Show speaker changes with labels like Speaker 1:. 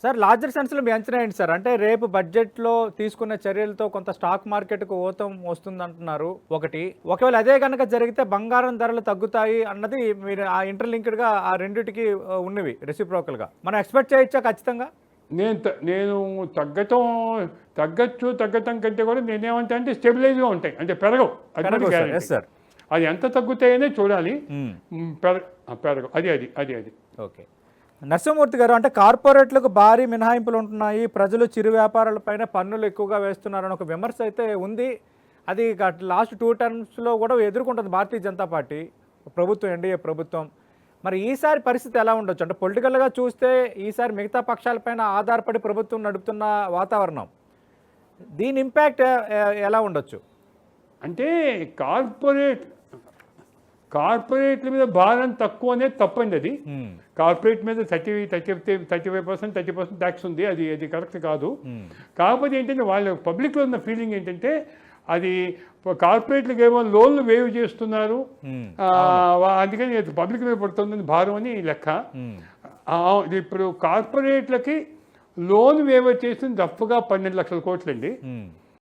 Speaker 1: Sir larger సెన్స్లో మీ అంచనా ఏంటి sir? అంటే రేపు బడ్జెట్లో తీసుకున్న చర్యలతో కొంత స్టాక్ మార్కెట్కు ఊతం వస్తుందంటున్నారు ఒకటి. ఒకవేళ అదే కనుక జరిగితే బంగారం ధరలు తగ్గుతాయి అన్నది మీరు ఆ ఇంటర్లింక్డ్గా ఆ రెండిటికి ఉన్నవి రెసిప్రోకల్గా. మనం ఎక్స్పెక్ట్ చేయొచ్చా ఖచ్చితంగా?
Speaker 2: నేను తగ్గటం కంటే కూడా నేనేమంటా అంటే స్టెబిలైజ్గా ఉంటాయి, అంటే పెరగవు. అది కూడా
Speaker 1: పెరగవు సార్.
Speaker 2: గ్యారెంటీ.
Speaker 1: Yes sir.
Speaker 2: అది ఎంత తగ్గుతాయనే చూడాలి.
Speaker 1: మ్మ్.
Speaker 2: పెరగవు. అది
Speaker 1: ఓకే. నరసింహమూర్తి గారు, అంటే కార్పొరేట్లకు భారీ మినహాయింపులు ఉంటున్నాయి, ప్రజలు చిరు వ్యాపారాలపైన పన్నులు ఎక్కువగా వేస్తున్నారని ఒక విమర్శ అయితే ఉంది. అది లాస్ట్ 2 టర్మ్స్లో కూడా ఎదుర్కొంటుంది భారతీయ జనతా పార్టీ ప్రభుత్వం, ఎన్డీఏ ప్రభుత్వం. మరి ఈసారి పరిస్థితి ఎలా ఉండొచ్చు? అంటే పొలిటికల్గా చూస్తే ఈసారి మిగతా పక్షాలపైన ఆధారపడి ప్రభుత్వం నడుపుతున్న వాతావరణం, దీని ఇంపాక్ట్ ఎలా ఉండొచ్చు?
Speaker 2: అంటే కార్పొరేట్ల మీద భారం తక్కువ అనేది తప్పండి. అది కార్పొరేట్ మీద 35% 30% ట్యాక్స్ ఉంది. అది కరెక్ట్ కాదు. కాకపోతే ఏంటంటే వాళ్ళ పబ్లిక్లో ఉన్న ఫీలింగ్ ఏంటంటే అది కార్పొరేట్లకు ఏమో లోన్లు వేవ్ చేస్తున్నారు, అందుకని పబ్లిక్ మీద పడుతుంది భారం అని లెక్క. ఇప్పుడు కార్పొరేట్లకి లోన్ వేవ్ చేసింది రఫ్గా 12 లక్షల కోట్లండి.